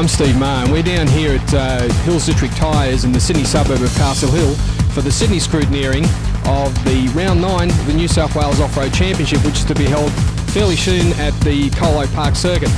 I'm Steve Marr, and we're down here at Hills District Tyres in the Sydney suburb of Castle Hill for the Sydney scrutineering of the Round 9 of the New South Wales Off-Road Championship, which is to be held fairly soon at the Colo Park Circuit.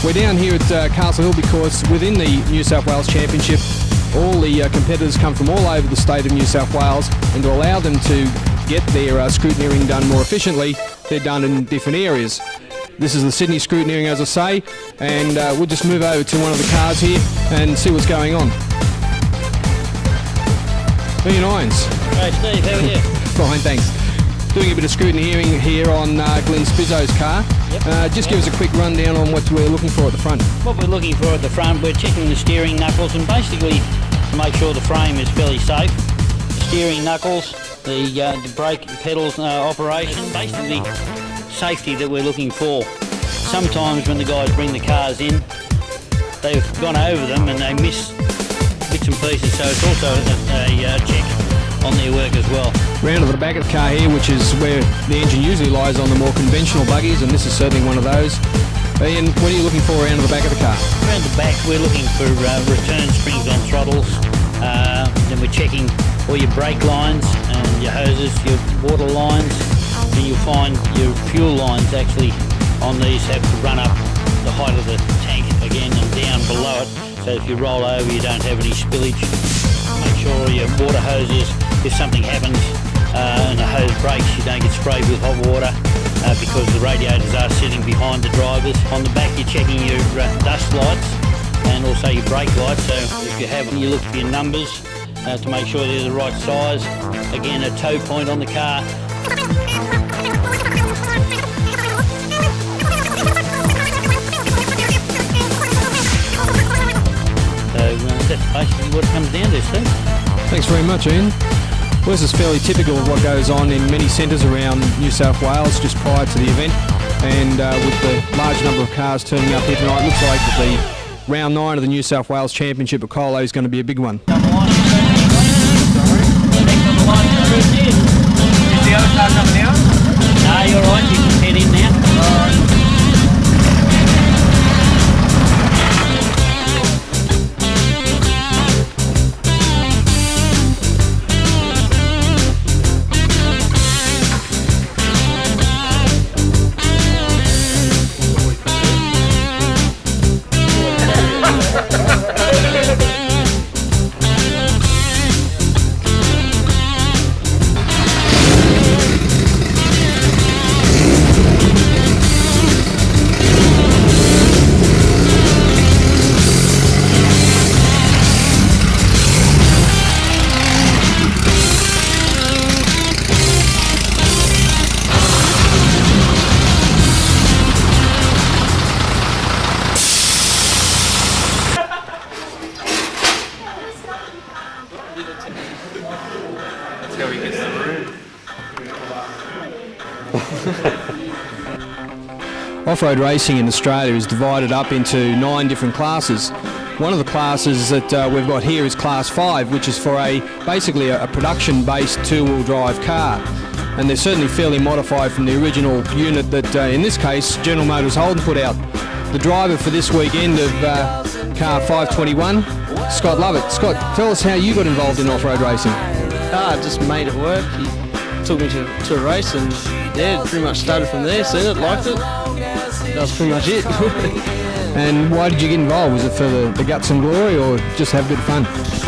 We're down here at Castle Hill because within the New South Wales Championship, all the competitors come from all over the state of New South Wales, and to allow them to get their scrutineering done more efficiently, they're done in different areas. This is the Sydney scrutineering, as I say, and we'll just move over to one of the cars here and see what's going on. Ian Irons. Hey Steve, how are you? Fine, thanks. Doing a bit of scrutineering here on Glenn Spizzo's car. Yep. Just give us a quick rundown on what we're looking for at the front. What we're looking for at the front, we're checking the steering knuckles and basically to make sure the frame is fairly safe. The steering knuckles, the brake pedals operation, basically safety that we're looking for. Sometimes when the guys bring the cars in, they've gone over them and they miss bits and pieces, so it's also a check on their work as well. Round to the back of the car here, which is where the engine usually lies on the more conventional buggies, and this is certainly one of those. Ian, what are you looking for around to the back of the car? Around the back we're looking for return springs on throttles, then we're checking all your brake lines and your hoses, your water lines, and you'll find your fuel lines actually on these have to run up the height of the tank again and down below it, so if you roll over you don't have any spillage. Make sure all your water hoses, if something happens and the hose breaks, you don't get sprayed with hot water because the radiators are sitting behind the drivers. On the back you're checking your dust lights and also your brake lights, so if you have them you look for your numbers to make sure they're the right size. Again, a tow point on the car. That's basically what it comes down to, Steve. Thanks very much, Ian. Well, this is fairly typical of what goes on in many centres around New South Wales just prior to the event, and with the large number of cars turning up here tonight, it looks like that the Round 9 of the New South Wales Championship at Colo is going to be a big one. Is the other car coming out? No, you're right, you can head in now. Off-road racing in Australia is divided up into 9 different classes. One of the classes that we've got here is Class 5, which is for basically a production-based two-wheel drive car. And they're certainly fairly modified from the original unit that, in this case, General Motors Holden put out. The driver for this weekend of car 521, Scott Lovett. Scott, tell us how you got involved in off-road racing. I just made it work. He took me to a race and yeah, pretty much started from there, seen it, liked it. That was pretty much it. And why did you get involved? Was it for the guts and glory or just have a bit of fun? A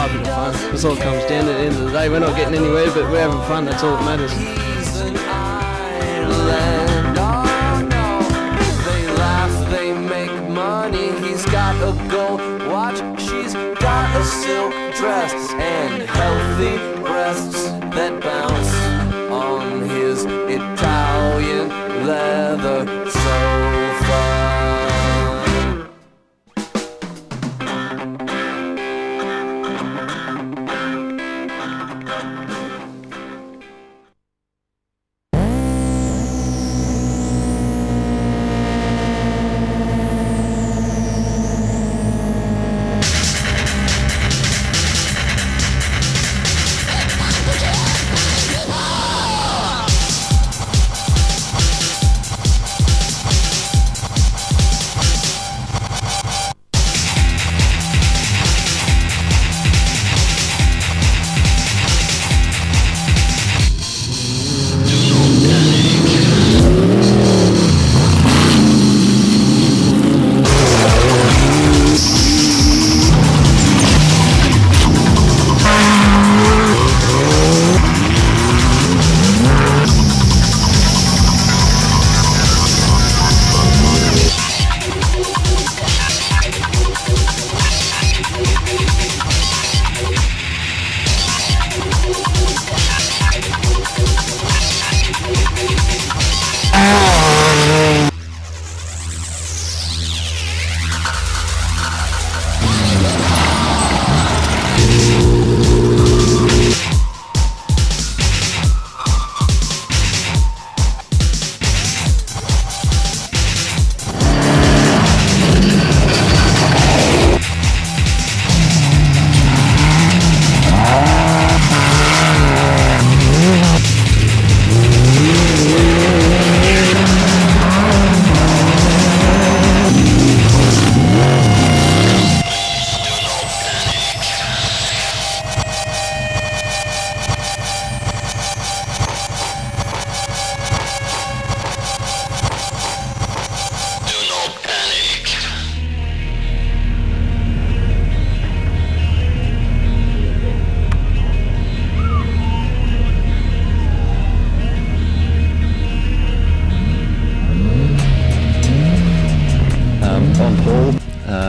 bit of fun. That's all it comes down to at the end of the day. We're not getting anywhere, but we're having fun. That's all that matters. They laugh, they make money. He's got a gold watch. She's got a silk dress and healthy breasts that bounce on his Italian leather sofa.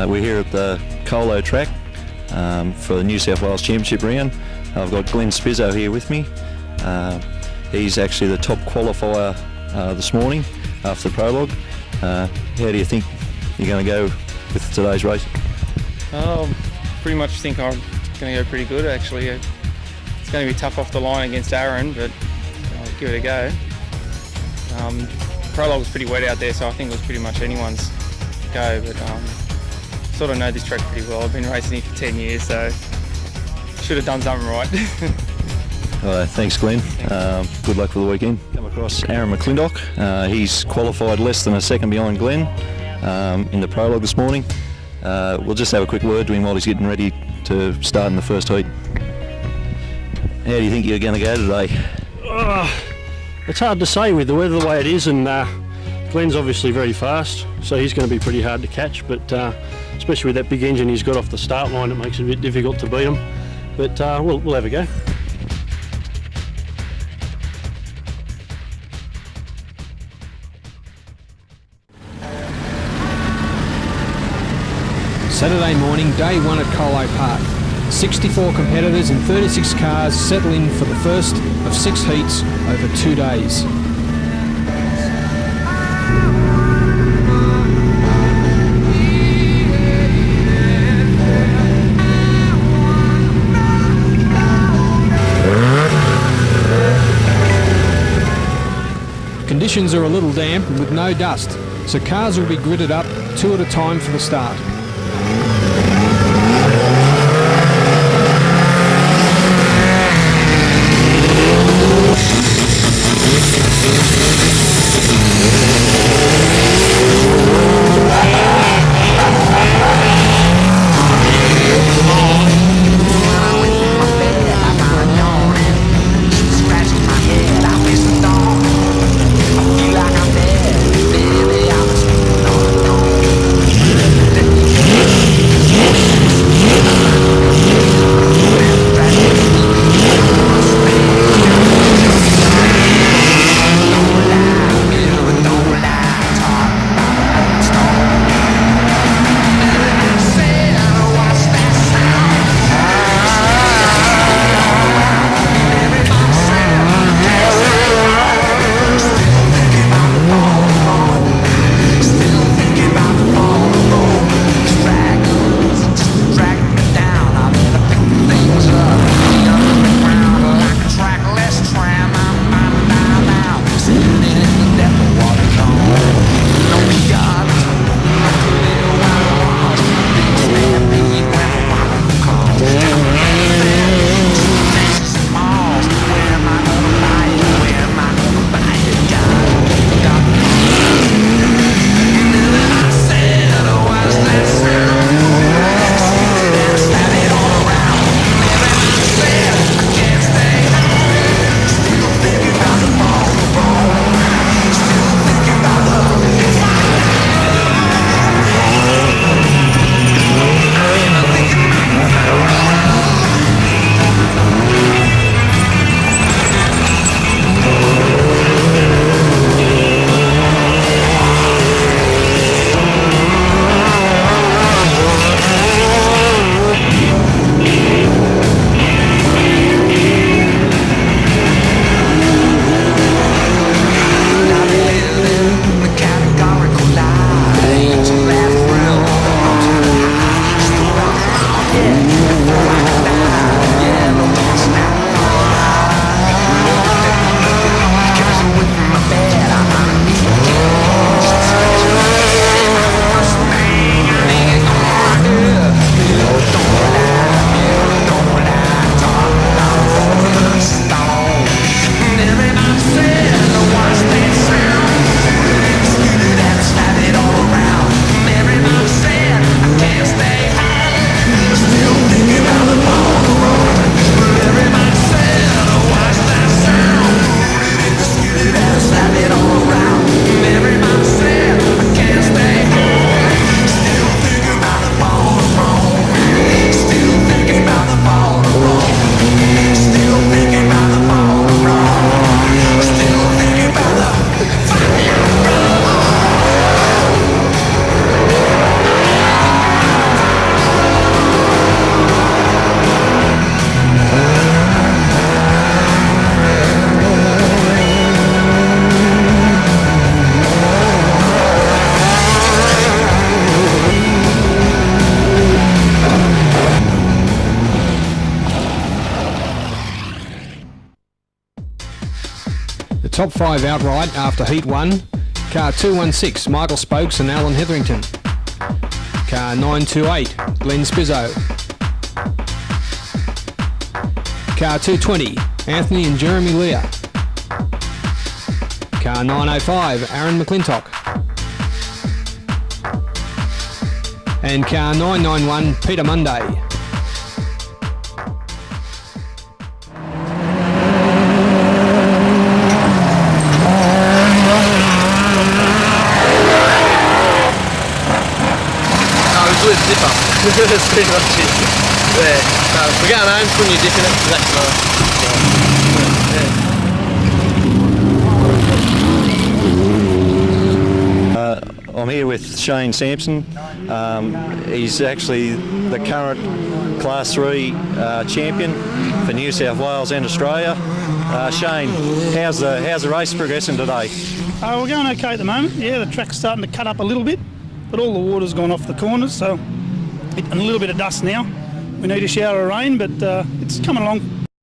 We're here at the Colo track for the New South Wales Championship round. I've got Glenn Spizzo here with me. He's actually the top qualifier this morning after the prologue. How do you think you're going to go with today's race? Pretty much think I'm going to go pretty good actually. It's going to be tough off the line against Aaron, but I'll give it a go. Prologue was pretty wet out there, so I think it was pretty much anyone's go, but sort of know this track pretty well. I've been racing here for 10 years, so should have done something right. All right, thanks Glenn. Good luck for the weekend. Come across Aaron McClintock. He's qualified less than a second behind Glenn in the prologue this morning. We'll just have a quick word to him while he's getting ready to start in the first heat. How do you think you're going to go today? It's hard to say with the weather the way it is, and Glenn's obviously very fast, so he's going to be pretty hard to catch, but especially with that big engine he's got off the start line, it makes it a bit difficult to beat him. But we'll have a go. Saturday morning, day one at Colo Park. 64 competitors and 36 cars settle in for the first of 6 heats over 2 days. Conditions are a little damp with no dust, so cars will be gridded up 2 at a time for the start. top 5 outright after Heat 1. Car 216, Michael Spokes and Alan Hetherington. Car 928, Glenn Spizzo. Car 220, Anthony and Jeremy Lear. Car 905, Aaron McClintock. And car 991, Peter Monday. With dipper. That's pretty much it. Yeah. So we're going home, putting your dip in it, that's nice. I'm here with Shane Sampson. He's actually the current Class 3 champion for New South Wales and Australia. Shane, how's the race progressing today? We're going okay at the moment. Yeah, the track's starting to cut up a little bit, but all the water's gone off the corners, so and a little bit of dust now. We need a shower of rain, but it's coming along